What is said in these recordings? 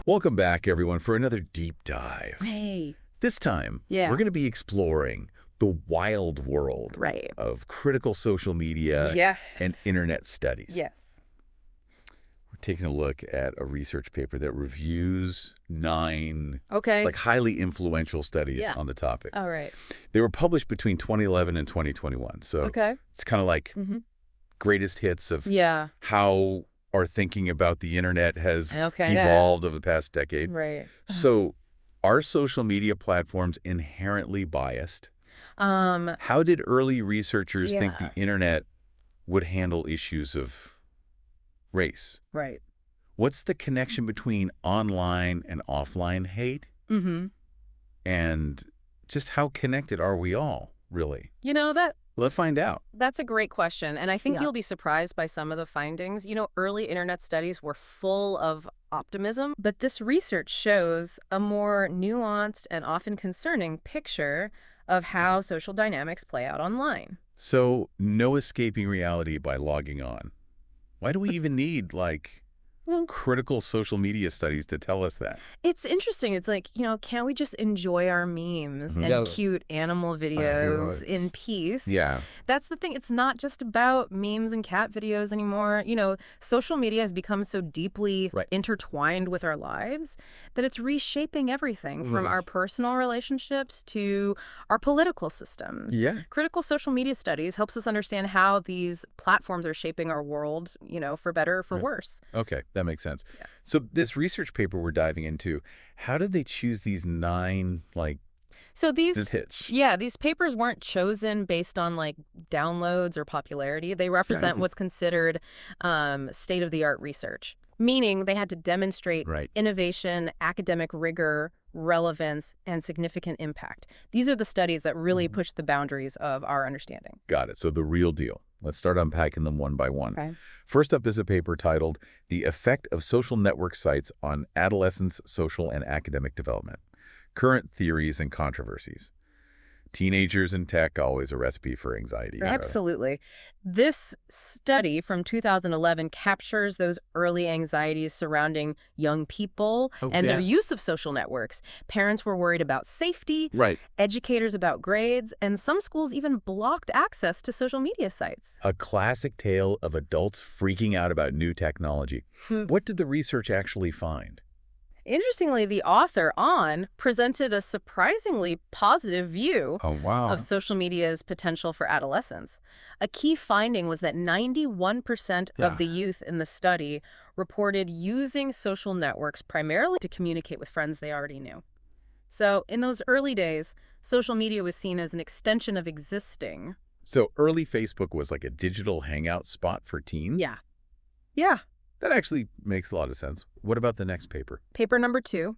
Welcome back, everyone, for another deep dive. Hey. This time, Yeah. we're going to be exploring the wild world Right. of critical social media Yeah. and internet studies. Yes. We're taking a look at a research paper that reviews 9 Okay. highly influential studies on the topic. All right. They were published between 2011 and 2021, so it's kind of like greatest hits of how our thinking about the internet has evolved over the past decade. Right. So are social media platforms inherently biased? How did early researchers think the internet would handle issues of race? Right. What's the connection between online and offline hate? And just how connected are we all, really? Let's find out. That's a great question, and I think you'll be surprised by some of the findings. Early internet studies were full of optimism, but this research shows a more nuanced and often concerning picture of how social dynamics play out online. So, no escaping reality by logging on. Why do we even need, critical social media studies to tell us that? It's interesting. It's like, can't we just enjoy our memes and cute animal videos in peace? Yeah. That's the thing. It's not just about memes and cat videos anymore. Social media has become so deeply intertwined with our lives that it's reshaping everything from our personal relationships to our political systems. Yeah. Critical social media studies helps us understand how these platforms are shaping our world, for better or for worse. Okay. That makes sense. Yeah. So this research paper we're diving into, how did they choose these 9, these hits? Yeah, these papers weren't chosen based on, downloads or popularity. They represent what's considered state-of-the-art research, meaning they had to demonstrate innovation, academic rigor, relevance, and significant impact. These are the studies that really push the boundaries of our understanding. Got it. So the real deal. Let's start unpacking them one by one. Okay. First up is a paper titled The Effect of Social Network Sites on Adolescents' Social and Academic Development, Current Theories and Controversies. Teenagers and tech, always a recipe for anxiety. Absolutely. This study from 2011 captures those early anxieties surrounding young people and their use of social networks. Parents were worried about safety, educators about grades, and some schools even blocked access to social media sites. A classic tale of adults freaking out about new technology. What did the research actually find? Interestingly, the author, presented a surprisingly positive view of social media's potential for adolescents. A key finding was that 91% of the youth in the study reported using social networks primarily to communicate with friends they already knew. So in those early days, social media was seen as an extension of existing. So early Facebook was like a digital hangout spot for teens? Yeah. That actually makes a lot of sense. What about the next paper? Paper number 2,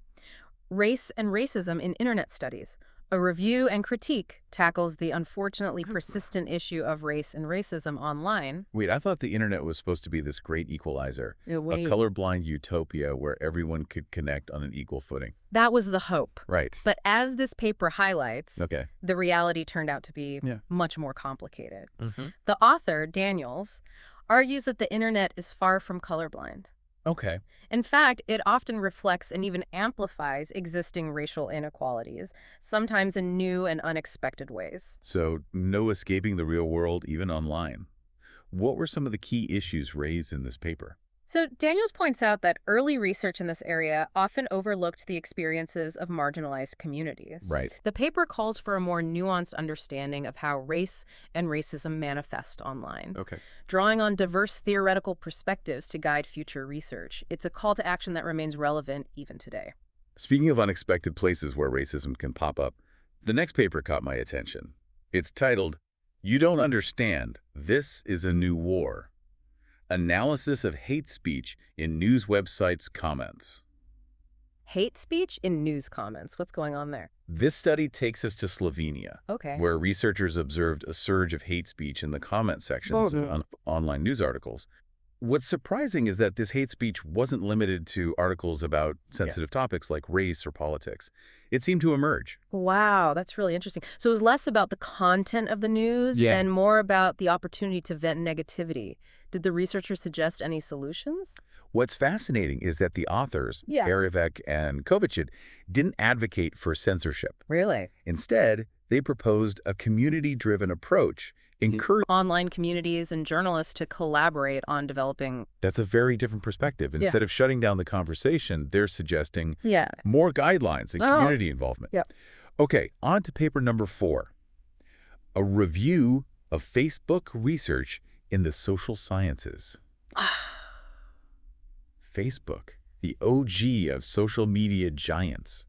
Race and Racism in Internet Studies. A review and critique tackles the unfortunately persistent issue of race and racism online. Wait, I thought the internet was supposed to be this great equalizer, a colorblind utopia where everyone could connect on an equal footing. That was the hope. Right. But as this paper highlights, the reality turned out to be much more complicated. The author, Daniels, argues that the internet is far from colorblind. Okay. In fact, it often reflects and even amplifies existing racial inequalities, sometimes in new and unexpected ways. So no escaping the real world, even online. What were some of the key issues raised in this paper? So Daniels points out that early research in this area often overlooked the experiences of marginalized communities. Right. The paper calls for a more nuanced understanding of how race and racism manifest online. Okay. Drawing on diverse theoretical perspectives to guide future research. It's a call to action that remains relevant even today. Speaking of unexpected places where racism can pop up, the next paper caught my attention. It's titled, You Don't Understand, This is a New War. Analysis of hate speech in news websites' comments. Hate speech in news comments. What's going on there? This study takes us to Slovenia, where researchers observed a surge of hate speech in the comment sections on online news articles. what's surprising is that this hate speech wasn't limited to articles about sensitive topics like race or politics. It seemed to emerge. Wow, that's really interesting. So it was less about the content of the news and more about the opportunity to vent negativity. Did the researchers suggest any solutions? What's fascinating is that the authors, Arivek and Kovachid, didn't advocate for censorship. Really? Instead, they proposed a community-driven approach, encouraging online communities and journalists to collaborate on developing. That's a very different perspective. Instead of shutting down the conversation, they're suggesting Yeah. more guidelines and community involvement. Yeah. Okay, on to paper number 4. A review of Facebook research in the social sciences. Facebook, the OG of social media giants.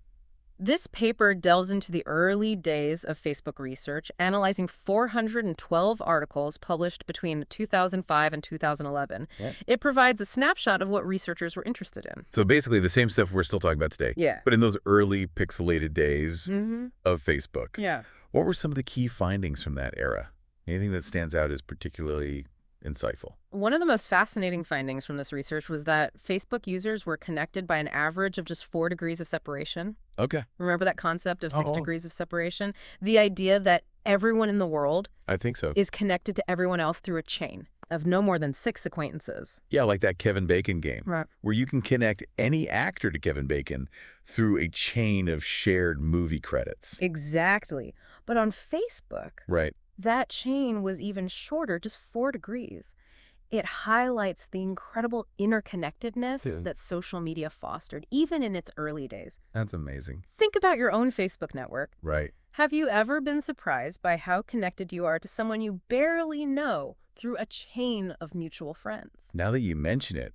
This paper delves into the early days of Facebook research, analyzing 412 articles published between 2005 and 2011. Yeah. It provides a snapshot of what researchers were interested in. So basically the same stuff we're still talking about today. Yeah. But in those early pixelated days of Facebook. Yeah. What were some of the key findings from that era? Anything that stands out as particularly insightful? One of the most fascinating findings from this research was that Facebook users were connected by an average of just 4 degrees of separation. Okay. Remember that concept of 6 degrees of separation? The idea that everyone in the world I think so. is connected to everyone else through a chain of no more than 6 acquaintances. Yeah, like that Kevin Bacon game. Right. Where you can connect any actor to Kevin Bacon through a chain of shared movie credits. Exactly. But on Facebook, Right. that chain was even shorter, just 4 degrees. It highlights the incredible interconnectedness that social media fostered, even in its early days. That's amazing. Think about your own Facebook network. Right. Have you ever been surprised by how connected you are to someone you barely know through a chain of mutual friends? Now that you mention it,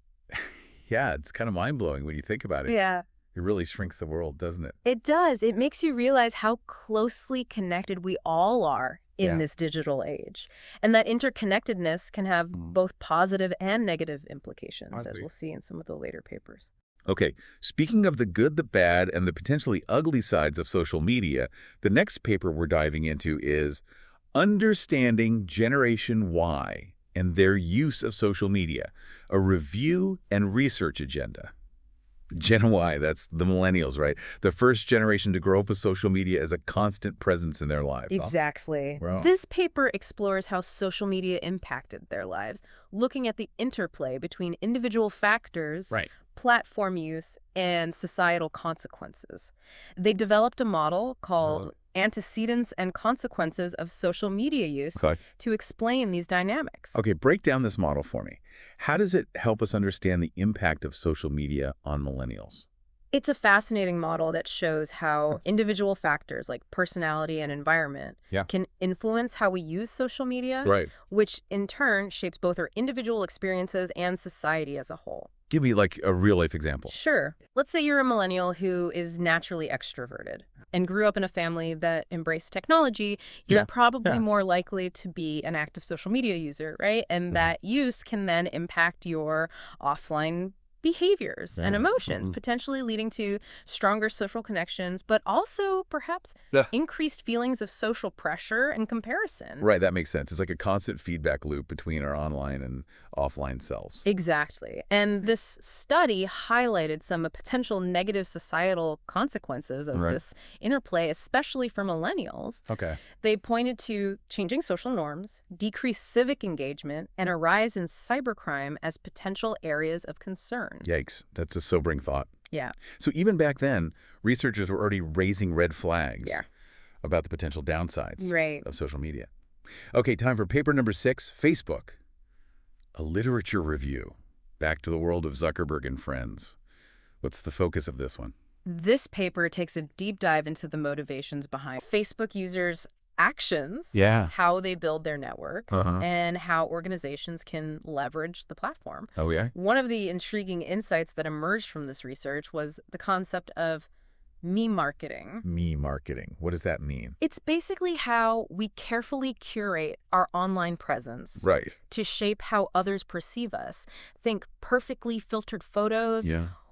yeah, it's kind of mind-blowing when you think about it. Yeah. It really shrinks the world, doesn't it? It does. It makes you realize how closely connected we all are in this digital age. And that interconnectedness can have both positive and negative implications, as we'll see in some of the later papers. Okay, speaking of the good, the bad, and the potentially ugly sides of social media, the next paper we're diving into is Understanding Generation Y and Their Use of Social Media, a Review and Research Agenda. Gen Y, that's the millennials, right? The first generation to grow up with social media as a constant presence in their lives. Exactly. Wow. This paper explores how social media impacted their lives, looking at the interplay between individual factors, platform use, and societal consequences. They developed a model called Antecedents and Consequences of Social Media Use to explain these dynamics. Okay, break down this model for me. How does it help us understand the impact of social media on millennials? It's a fascinating model that shows how individual factors like personality and environment can influence how we use social media, which in turn shapes both our individual experiences and society as a whole. Give me like a real-life example. Sure. Let's say you're a millennial who is naturally extroverted and grew up in a family that embraced technology. You're probably more likely to be an active social media user, right? And that use can then impact your offline behaviors and emotions, potentially leading to stronger social connections, but also perhaps increased feelings of social pressure and comparison. Right, that makes sense. It's like a constant feedback loop between our online and offline selves. Exactly. And this study highlighted some potential negative societal consequences of this interplay, especially for millennials. Okay. They pointed to changing social norms, decreased civic engagement, and a rise in cybercrime as potential areas of concern. Yikes. That's a sobering thought. Yeah. So even back then, researchers were already raising red flags about the potential downsides of social media. Okay, time for paper number 6, Facebook. A literature review. Back to the world of Zuckerberg and friends. What's the focus of this one? This paper takes a deep dive into the motivations behind Facebook users' actions, how they build their networks, and how organizations can leverage the platform. Oh, yeah? One of the intriguing insights that emerged from this research was the concept of meme marketing. Meme marketing. What does that mean? It's basically how we carefully curate our online presence to shape how others perceive us. Think perfectly filtered photos,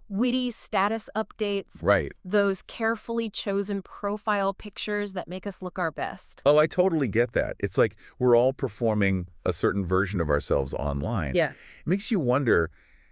witty status updates. Right. Those carefully chosen profile pictures that make us look our best. Oh, I totally get that. It's like we're all performing a certain version of ourselves online. Yeah. It makes you wonder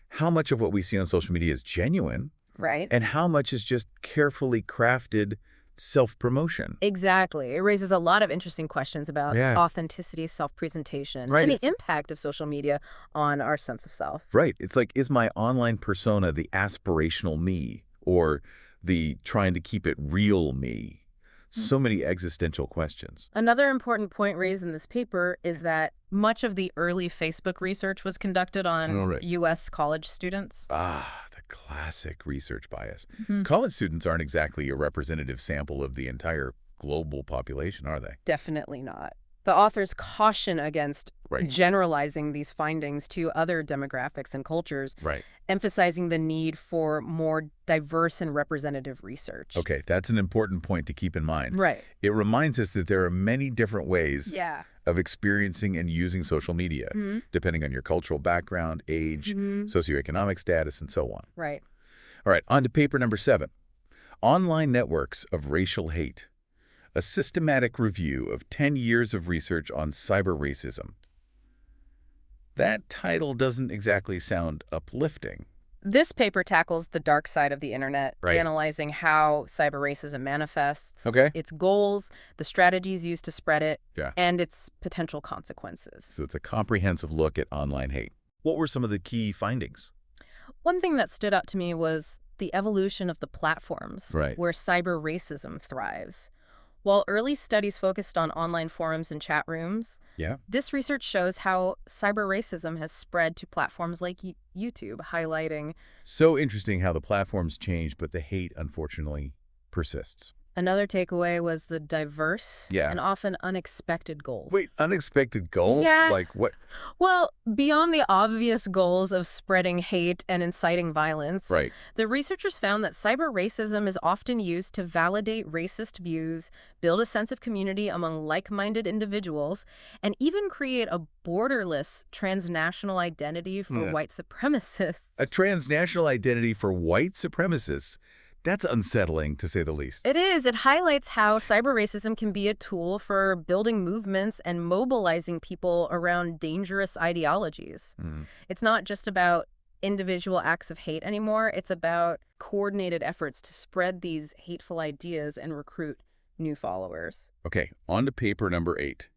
how much of what we see on social media is genuine, Right. and how much is just carefully crafted self-promotion. Exactly. It raises a lot of interesting questions about Yeah. authenticity, self-presentation, Right. and the impact of social media on our sense of self. Right. It's like, is my online persona the aspirational me or the trying to keep it real me? So many existential questions. Another important point raised in this paper is that much of the early Facebook research was conducted on U.S. college students. Ah, the classic research bias. Mhm. College students aren't exactly a representative sample of the entire global population, are they? Definitely not. The authors caution against Right. generalizing these findings to other demographics and cultures, Right. emphasizing the need for more diverse and representative research. Okay, that's an important point to keep in mind. Right. It reminds us that there are many different ways Yeah. of experiencing and using social media, Mhm. depending on your cultural background, age, socioeconomic status, and so on. Right. All right, on to paper number 7. Online Networks of Racial Hate. A systematic review of 10 years of research on cyber racism. That title doesn't exactly sound uplifting. This paper tackles the dark side of the internet, Right. analyzing how cyber racism manifests, Okay. its goals, the strategies used to spread it, Yeah. and its potential consequences. So it's a comprehensive look at online hate. What were some of the key findings? One thing that stood out to me was the evolution of the platforms Right. where cyber racism thrives. While early studies focused on online forums and chat rooms, Yeah. this research shows how cyber racism has spread to platforms like YouTube, highlighting So interesting how the platforms change, but the hate, unfortunately, persists. another takeaway was the diverse Yeah. and often unexpected goals. Wait, unexpected goals? Yeah. Like what? Well, beyond the obvious goals of spreading hate and inciting violence, Right. the researchers found that cyber racism is often used to validate racist views, build a sense of community among like-minded individuals, and even create a borderless transnational identity for white supremacists. A transnational identity for white supremacists. That's unsettling, to say the least. It is. It highlights how cyber racism can be a tool for building movements and mobilizing people around dangerous ideologies. It's not just about individual acts of hate anymore. It's about coordinated efforts to spread these hateful ideas and recruit new followers. Okay, on to paper number 8.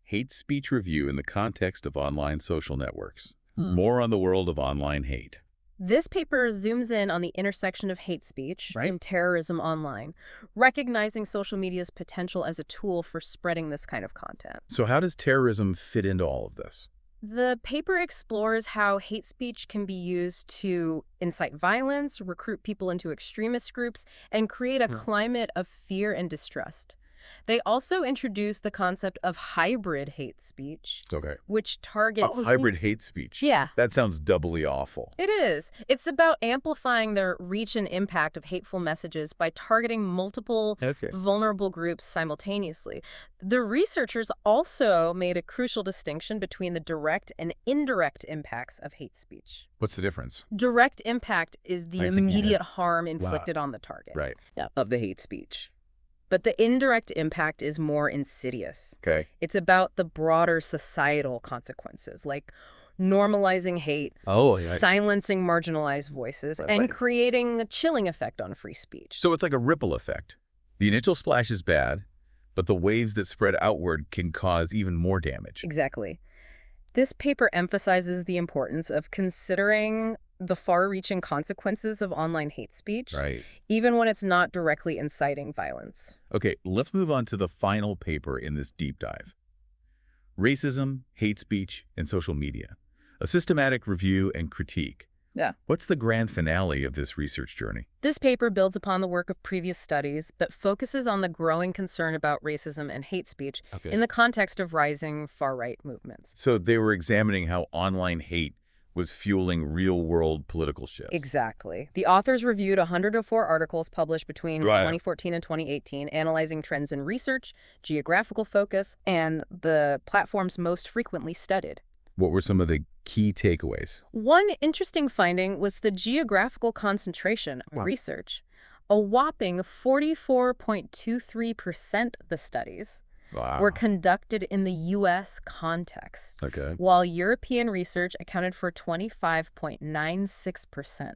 Hate speech review in the context of online social networks. More on the world of online hate. This paper zooms in on the intersection of hate speech Right. and terrorism online, recognizing social media's potential as a tool for spreading this kind of content. So how does terrorism fit into all of this? The paper explores how hate speech can be used to incite violence, recruit people into extremist groups, and create a climate of fear and distrust. They also introduce the concept of hybrid hate speech, Okay. which targets... Hybrid hate speech. Yeah. That sounds doubly awful. It is. It's about amplifying the reach and impact of hateful messages by targeting multiple vulnerable groups simultaneously. The researchers also made a crucial distinction between the direct and indirect impacts of hate speech. What's the difference? Direct impact is the immediate harm inflicted on the target Right. of the hate speech. But the indirect impact is more insidious. Okay. It's about the broader societal consequences, like normalizing hate, Oh, silencing marginalized voices, and creating a chilling effect on free speech. So it's like a ripple effect. The initial splash is bad, but the waves that spread outward can cause even more damage. Exactly. This paper emphasizes the importance of considering the far-reaching consequences of online hate speech, Right. even when it's not directly inciting violence. Okay, let's move on to the final paper in this deep dive. Racism, hate speech, and social media. A systematic review and critique. Yeah. What's the grand finale of this research journey? This paper builds upon the work of previous studies, but focuses on the growing concern about racism and hate speech in the context of rising far-right movements. So they were examining how online hate was fueling real-world political shifts. Exactly. The authors reviewed 104 articles published between 2014 and 2018, analyzing trends in research, geographical focus, and the platforms most frequently studied. What were some of the key takeaways? One interesting finding was the geographical concentration of research. A whopping 44.23% of the studies were conducted in the U.S. context, while European research accounted for 25.96%.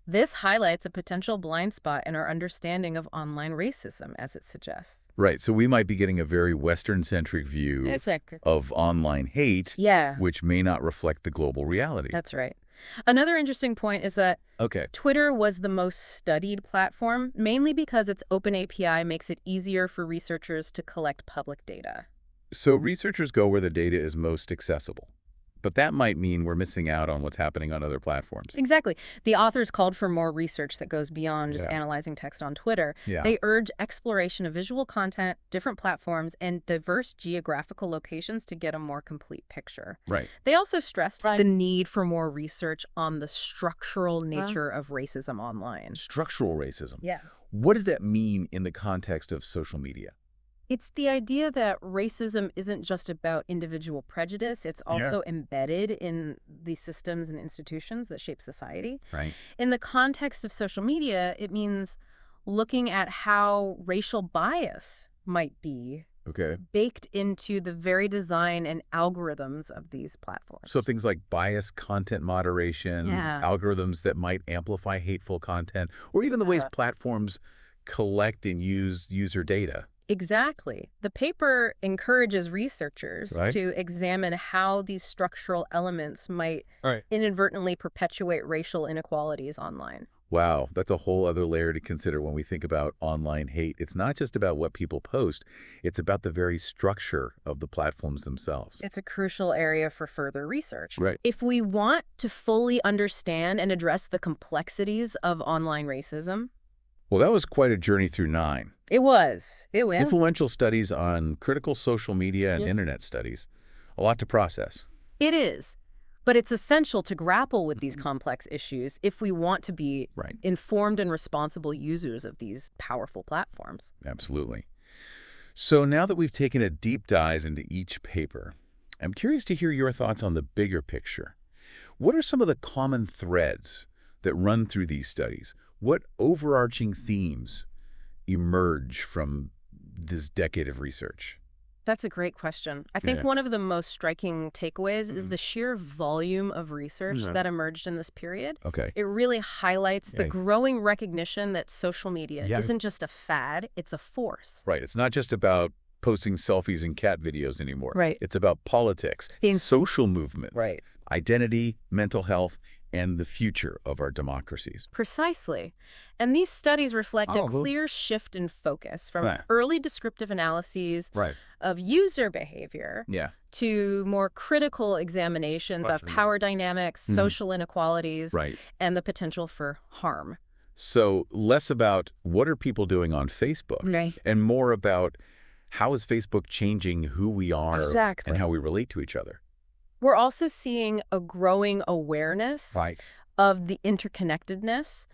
This highlights a potential blind spot in our understanding of online racism, as it suggests. Right, so we might be getting a very Western-centric view of online hate, which may not reflect the global reality. That's right. Another interesting point is that Twitter was the most studied platform, mainly because its open API makes it easier for researchers to collect public data. So researchers go where the data is most accessible. But that might mean we're missing out on what's happening on other platforms. Exactly. The authors called for more research that goes beyond just analyzing text on Twitter. They urge exploration of visual content, different platforms, and diverse geographical locations to get a more complete picture. They also stressed the need for more research on the structural nature of racism online. Structural racism? What does that mean in the context of social media? It's the idea that racism isn't just about individual prejudice, it's also embedded in the systems and institutions that shape society. In the context of social media, it means looking at how racial bias might be baked into the very design and algorithms of these platforms. So things like bias, content moderation, algorithms that might amplify hateful content, or even the ways platforms collect and use user data. Exactly. The paper encourages researchers to examine how these structural elements might inadvertently perpetuate racial inequalities online. Wow, that's a whole other layer to consider when we think about online hate. It's not just about what people post, it's about the very structure of the platforms themselves. It's a crucial area for further research. If we want to fully understand and address the complexities of online racism, well, that was quite a journey through 9. It was. Influential studies on critical social media and internet studies. A lot to process. It is. But it's essential to grapple with these complex issues if we want to be informed and responsible users of these powerful platforms. Absolutely. So now that we've taken a deep dive into each paper, I'm curious to hear your thoughts on the bigger picture. What are some of the common threads that run through these studies? What overarching themes emerge from this decade of research? That's a great question. I think one of the most striking takeaways is the sheer volume of research that emerged in this period. It really highlights the growing recognition that social media isn't just a fad, it's a force. It's not just about posting selfies and cat videos anymore. It's about politics, social movements, identity, mental health, and the future of our democracies. Precisely. And these studies reflect a clear shift in focus from early descriptive analyses of user behavior to more critical examinations of power dynamics, social inequalities, and the potential for harm. So less about what are people doing on Facebook and more about how is Facebook changing who we are and how we relate to each other. We're also seeing a growing awareness of the interconnectedness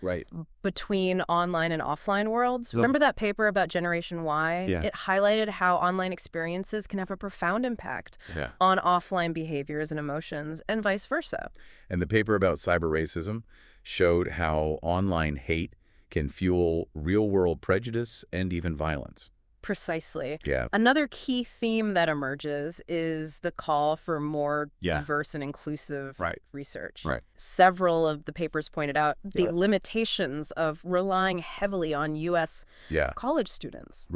between online and offline worlds. Remember that paper about Generation Y? It highlighted how online experiences can have a profound impact on offline behaviors and emotions, and vice versa. And the paper about cyber racism showed how online hate can fuel real-world prejudice and even violence. Precisely. Another key theme that emerges is the call for more diverse and inclusive research. Several of the papers pointed out the limitations of relying heavily on U.S. college students.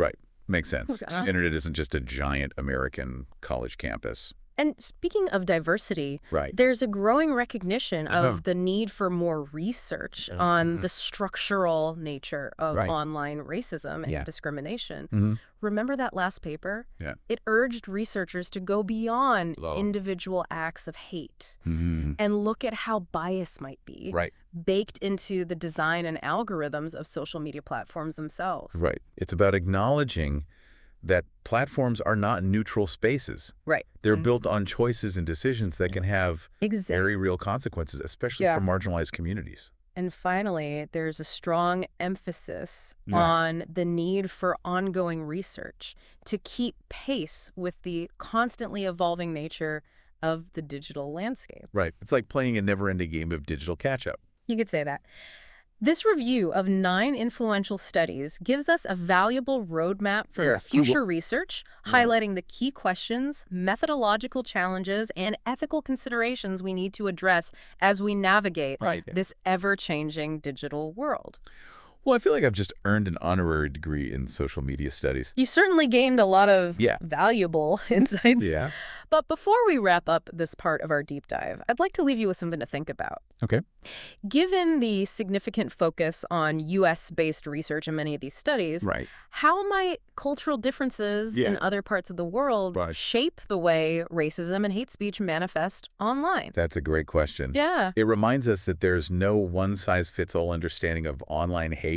Makes sense. The internet isn't just a giant American college campus. And speaking of diversity, there's a growing recognition of the need for more research on the structural nature of online racism and discrimination. Remember that last paper? It urged researchers to go beyond individual acts of hate and look at how bias might be baked into the design and algorithms of social media platforms themselves. It's about acknowledging that platforms are not neutral spaces. They're built on choices and decisions that can have very real consequences, especially for marginalized communities. And finally, there's a strong emphasis on the need for ongoing research to keep pace with the constantly evolving nature of the digital landscape. Right. It's like playing a never-ending game of digital catch-up. You could say that. This review of 9 influential studies gives us a valuable roadmap for future research, highlighting the key questions, methodological challenges, and ethical considerations we need to address as we navigate this ever-changing digital world. Well, I feel like I've just earned an honorary degree in social media studies. You certainly gained a lot of valuable insights. Yeah. But before we wrap up this part of our deep dive, I'd like to leave you with something to think about. Okay. Given the significant focus on U.S.-based research in many of these studies, how might cultural differences in other parts of the world shape the way racism and hate speech manifest online? That's a great question. Yeah. It reminds us that there's no one-size-fits-all understanding of online hate,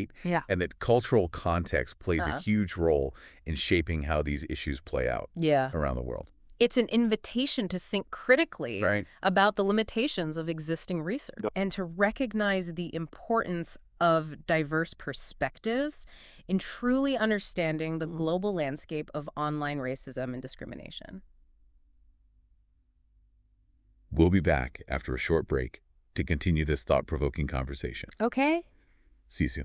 and that cultural context plays a huge role in shaping how these issues play out around the world. It's an invitation to think critically about the limitations of existing research and to recognize the importance of diverse perspectives in truly understanding the global landscape of online racism and discrimination. We'll be back after a short break to continue this thought-provoking conversation. Okay. See you soon.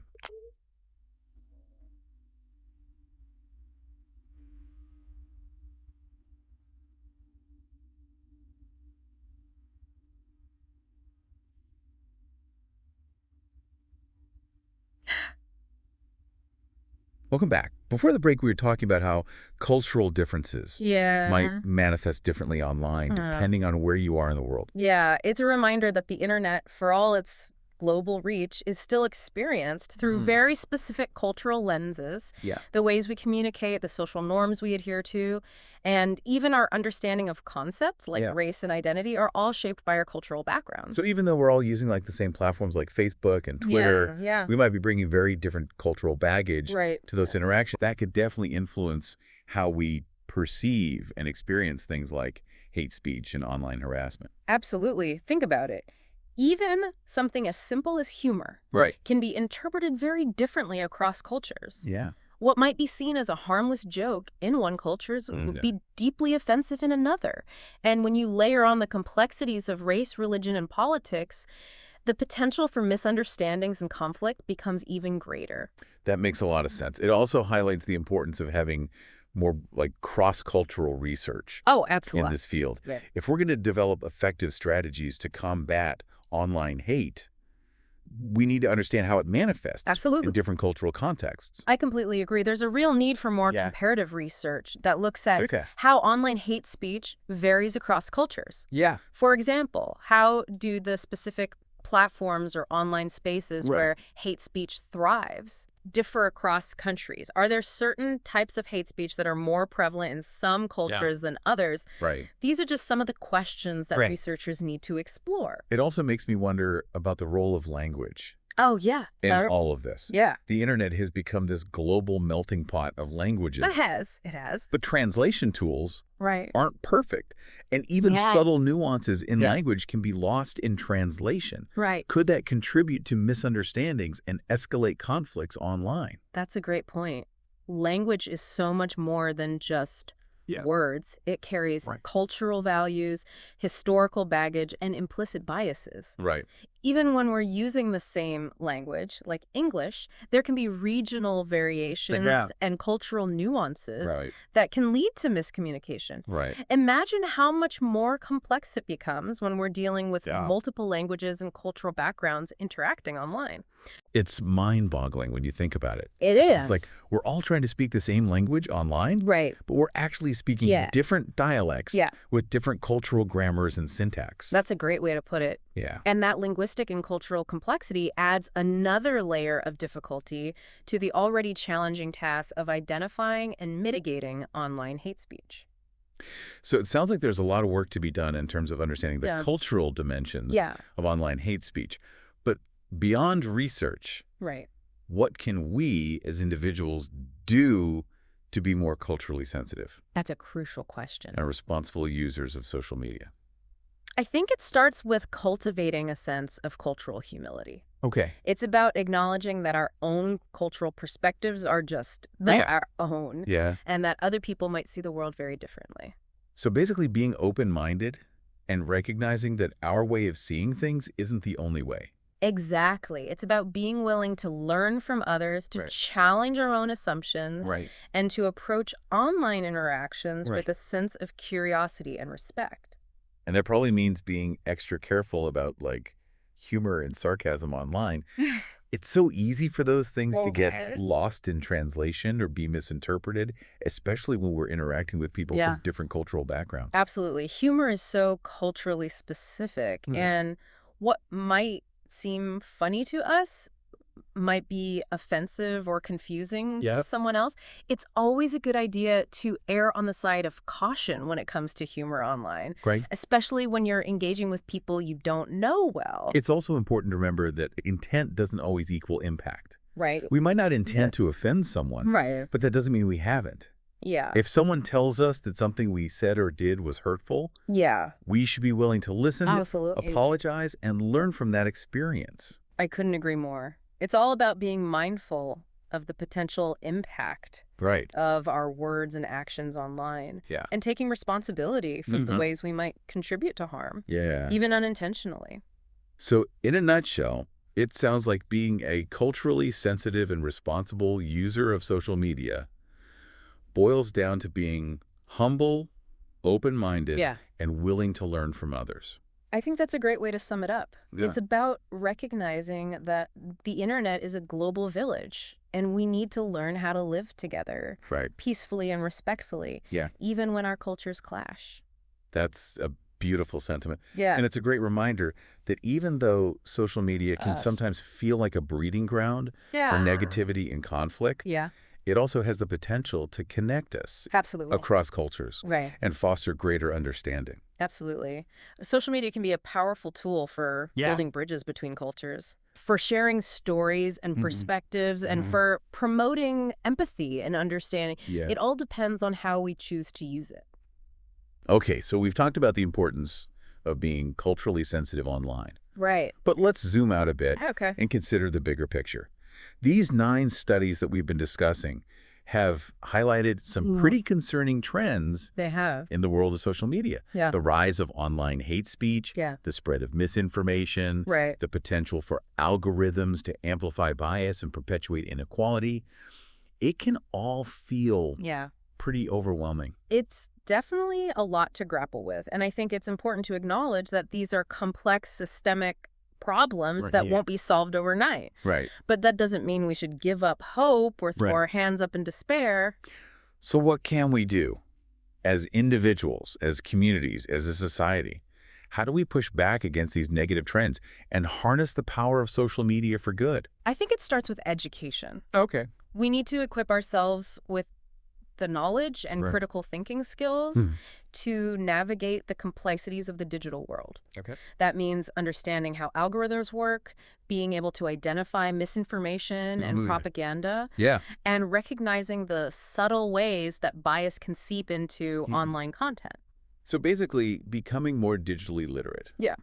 Welcome back. Before the break, we were talking about how cultural differences might manifest differently online depending on where you are in the world. Yeah, it's a reminder that the internet, for all its global reach, is still experienced through very specific cultural lenses. The ways we communicate, the social norms we adhere to, and even our understanding of concepts like race and identity are all shaped by our cultural background. So even though we're all using like the same platforms like Facebook and Twitter, we might be bringing very different cultural baggage to those interactions. That could definitely influence how we perceive and experience things like hate speech and online harassment. Absolutely. Think about it. Even something as simple as humor can be interpreted very differently across cultures. What might be seen as a harmless joke in one culture would be deeply offensive in another. And when you layer on the complexities of race, religion, and politics, the potential for misunderstandings and conflict becomes even greater. That makes a lot of sense. It also highlights the importance of having more like cross-cultural research in this field. If we're going to develop effective strategies to combat online hate, we need to understand how it manifests in different cultural contexts. I completely agree. There's a real need for more comparative research that looks at how online hate speech varies across cultures. For example, how do the specific platforms or online spaces where hate speech thrives differ across countries? Are there certain types of hate speech that are more prevalent in some cultures than others? These are just some of the questions that researchers need to explore. It also makes me wonder about the role of language. In all of this. The internet has become this global melting pot of languages. It has. But translation tools aren't perfect. And even subtle nuances in language can be lost in translation. Could that contribute to misunderstandings and escalate conflicts online? That's a great point. Language is so much more than just words. It carries cultural values, historical baggage, and implicit biases. Even when we're using the same language, like English, there can be regional variations and cultural nuances that can lead to miscommunication. Imagine how much more complex it becomes when we're dealing with multiple languages and cultural backgrounds interacting online. It's mind-boggling when you think about it. It is. It's like we're all trying to speak the same language online, but we're actually speaking different dialects with different cultural grammars and syntax. That's a great way to put it. And that linguistic and cultural complexity adds another layer of difficulty to the already challenging task of identifying and mitigating online hate speech. So it sounds like there's a lot of work to be done in terms of understanding the cultural dimensions of online hate speech. But beyond research, what can we as individuals do to be more culturally sensitive? That's a crucial question. And responsible users of social media. I think it starts with cultivating a sense of cultural humility. It's about acknowledging that our own cultural perspectives are just our own, and that other people might see the world very differently. So basically being open-minded And recognizing that our way of seeing things isn't the only way. Exactly. It's about being willing to learn from others, to Right. challenge our own assumptions, Right. and to approach online interactions Right. with a sense of curiosity and respect. And that probably means being extra careful about, like, humor and sarcasm online. It's so easy for those things to get lost in translation or be misinterpreted, especially when we're interacting with people Yeah. from different cultural backgrounds. Absolutely. Humor is so culturally specific, and what might seem funny to us might be offensive or confusing to Yep. someone else. It's always a good idea to err on the side of caution when it comes to humor online, Right. especially when you're engaging with people you don't know well. It's also important to remember that intent doesn't always equal impact. Right. We might not intend to offend someone, Right. but that doesn't mean we haven't. Yeah. If someone tells us that something we said or did was hurtful, Yeah. we should be willing to listen, Absolutely. apologize, and learn from that experience. I couldn't agree more. It's all about being mindful of the potential impact Right. of our words and actions online. Yeah. And taking responsibility for the ways we might contribute to harm, Yeah. even unintentionally. So, in a nutshell, it sounds like being a culturally sensitive and responsible user of social media boils down to being humble, open-minded, Yeah. and willing to learn from others. I think that's a great way to sum it up. Yeah. It's about recognizing that the internet is a global village, and we need to learn how to live together Right. peacefully and respectfully, Yeah. even when our cultures clash. That's a beautiful sentiment. Yeah. And it's a great reminder that even though social media can Us. sometimes feel like a breeding ground for Yeah. negativity and conflict, Yeah, it also has the potential to connect us absolutely. across cultures Right. and foster greater understanding. Absolutely. Social media can be a powerful tool for Yeah. building bridges between cultures, for sharing stories and perspectives, and for promoting empathy and understanding. Yeah. It all depends on how we choose to use it. Okay, so we've talked about the importance of being culturally sensitive online. Right. But let's zoom out a bit Okay. and consider the bigger picture. These 9 studies that we've been discussing have highlighted some pretty concerning trends They have. in the world of social media. Yeah. The rise of online hate speech, Yeah. the spread of misinformation, Right. the potential for algorithms to amplify bias and perpetuate inequality. It can all feel Yeah. pretty overwhelming. It's definitely a lot to grapple with. And I think it's important to acknowledge that these are complex systemic problems that won't be solved overnight. Right. But that doesn't mean we should give up hope or throw Right. our hands up in despair. So what can we do as individuals, as communities, as a society? How do we push back against these negative trends and harness the power of social media for good? I think it starts with education. Okay. We need to equip ourselves with the knowledge and Right. critical thinking skills to navigate the complexities of the digital world. Okay. That means understanding how algorithms work, being able to identify misinformation and propaganda, Yeah. and recognizing the subtle ways that bias can seep into online content. So basically, becoming more digitally literate. Yeah.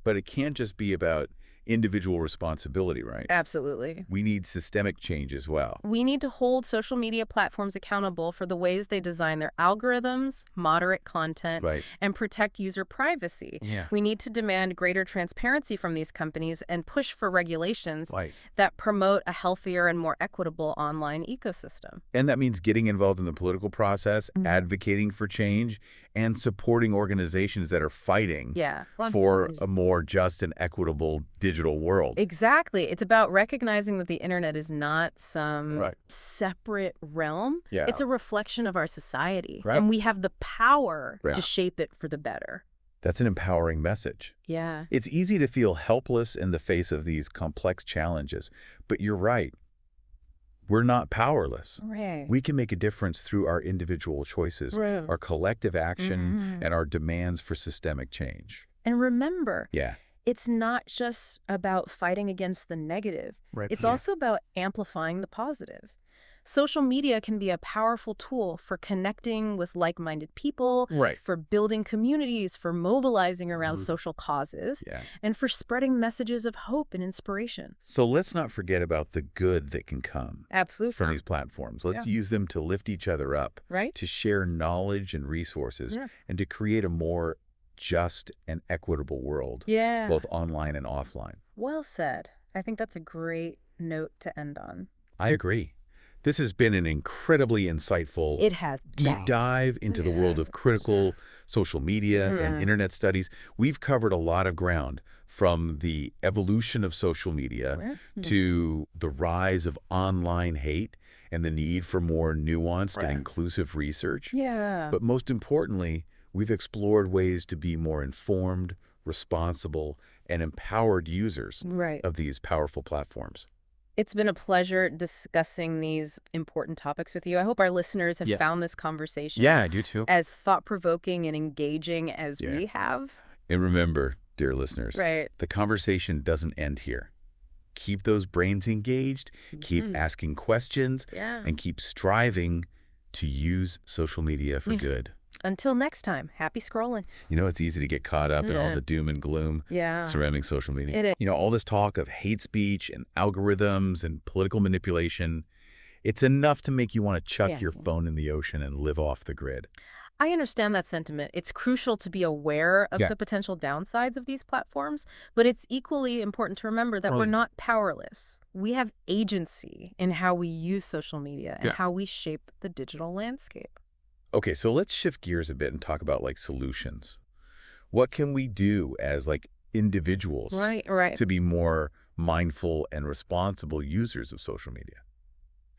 But it can't just be about individual responsibility, right? Absolutely. We need systemic change as well. We need to hold social media platforms accountable for the ways they design their algorithms, moderate content, Right. and protect user privacy. Yeah. We need to demand greater transparency from these companies and push for regulations Right. that promote a healthier and more equitable online ecosystem. And that means getting involved in the political process, advocating for change, and supporting organizations that are fighting Yeah. for a more just and equitable digital world. Exactly. It's about recognizing that the internet is not some Right. separate realm. Yeah. It's a reflection of our society. Right. And we have the power Yeah. to shape it for the better. That's an empowering message. Yeah. It's easy to feel helpless in the face of these complex challenges, but you're right. We're not powerless. Right. We can make a difference through our individual choices, Right. our collective action, and our demands for systemic change. And remember, Yeah. it's not just about fighting against the negative. Right. It's also about amplifying the positive. Social media can be a powerful tool for connecting with like-minded people, Right. for building communities, for mobilizing around social causes, Yeah. and for spreading messages of hope and inspiration. So let's not forget about the good that can come Absolutely. from these platforms. Let's use them to lift each other up, Right? to share knowledge and resources, Yeah. and to create a more just and equitable world, Yeah. both online and offline. Well said. I think that's a great note to end on. I agree. This has been an incredibly insightful, It has deep dive into the world of critical social media and internet studies. We've covered a lot of ground, from the evolution of social media to the rise of online hate and the need for more nuanced and inclusive research. Yeah. But most importantly, we've explored ways to be more informed, responsible, and empowered users of these powerful platforms. It's been a pleasure discussing these important topics with you. I hope our listeners have found this conversation I do too. as thought-provoking and engaging as we have. And remember, dear listeners, the conversation doesn't end here. Keep those brains engaged, keep asking questions, and keep striving to use social media for good. Until next time, happy scrolling. You know, it's easy to get caught up in all the doom and gloom surrounding social media. It is. You know, all this talk of hate speech and algorithms and political manipulation, it's enough to make you want to chuck your phone in the ocean and live off the grid. I understand that sentiment. It's crucial to be aware of the potential downsides of these platforms, but it's equally important to remember that we're not powerless. We have agency in how we use social media and how we shape the digital landscape. Okay, so let's shift gears a bit and talk about solutions. What can we do as individuals to be more mindful and responsible users of social media?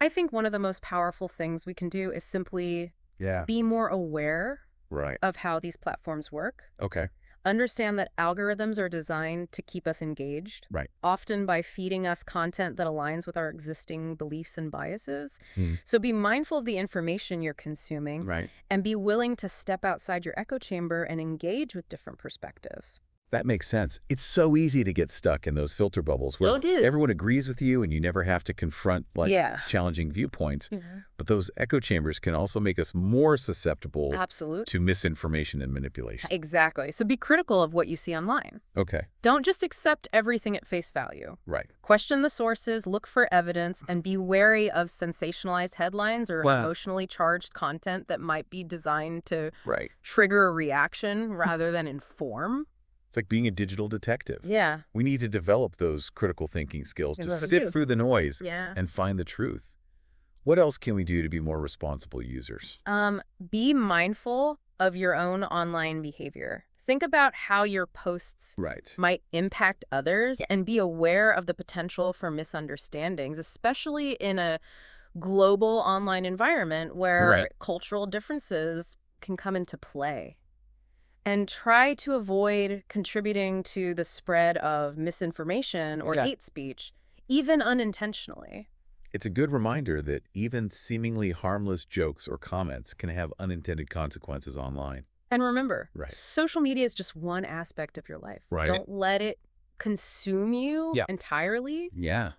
I think one of the most powerful things we can do is simply be more aware of how these platforms work. Okay. Understand that algorithms are designed to keep us engaged, often by feeding us content that aligns with our existing beliefs and biases. So be mindful of the information you're consuming and be willing to step outside your echo chamber and engage with different perspectives. That makes sense. It's so easy to get stuck in those filter bubbles where everyone agrees with you and you never have to confront challenging viewpoints. But those echo chambers can also make us more susceptible to misinformation and manipulation. Exactly. So be critical of what you see online. Okay. Don't just accept everything at face value. Question the sources, look for evidence, and be wary of sensationalized headlines or emotionally charged content that might be designed to trigger a reaction rather than inform. It's like being a digital detective. Yeah. We need to develop those critical thinking skills to sift through the noise and find the truth. What else can we do to be more responsible users? Be mindful of your own online behavior. Think about how your posts might impact others and be aware of the potential for misunderstandings, especially in a global online environment where cultural differences can come into play. And try to avoid contributing to the spread of misinformation or hate speech, even unintentionally. It's a good reminder that even seemingly harmless jokes or comments can have unintended consequences online. And remember, social media is just one aspect of your life. Don't let it consume you entirely.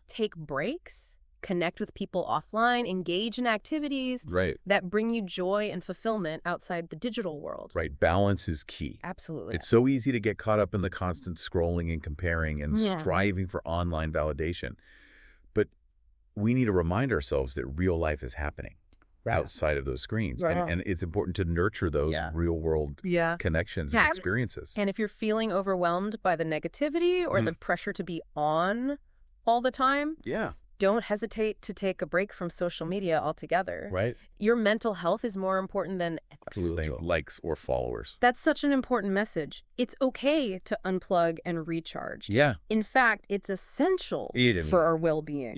Take breaks. Connect with people offline, engage in activities that bring you joy and fulfillment outside the digital world. Balance is key. Absolutely. It's so easy to get caught up in the constant scrolling and comparing and striving for online validation. But we need to remind ourselves that real life is happening outside of those screens. And it's important to nurture those real-world connections and experiences. And if you're feeling overwhelmed by the negativity or the pressure to be on all the time, don't hesitate to take a break from social media altogether. Your mental health is more important than likes or followers. That's such an important message. It's okay to unplug and recharge. In fact, it's essential for our well-being.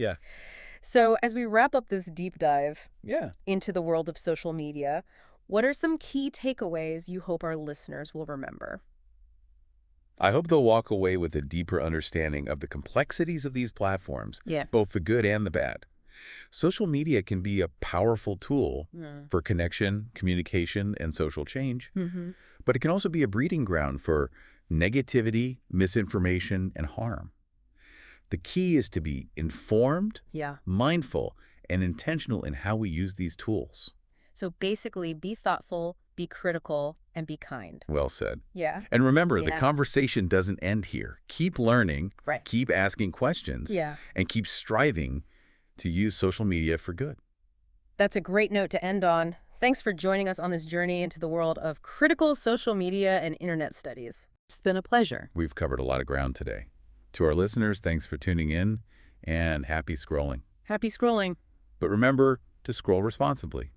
So as we wrap up this deep dive into the world of social media, what are some key takeaways you hope our listeners will remember? I hope they'll walk away with a deeper understanding of the complexities of these platforms, both the good and the bad. Social media can be a powerful tool for connection, communication, and social change, but it can also be a breeding ground for negativity, misinformation, and harm. The key is to be informed, mindful, and intentional in how we use these tools. So basically, be thoughtful, be critical, and be kind. Well said. And remember, the conversation doesn't end here. Keep learning, keep asking questions, and keep striving to use social media for good. That's a great note to end on. Thanks for joining us on this journey into the world of critical social media and internet studies. It's been a pleasure. We've covered a lot of ground today. To our listeners, thanks for tuning in, and happy scrolling. Happy scrolling. But remember to scroll responsibly.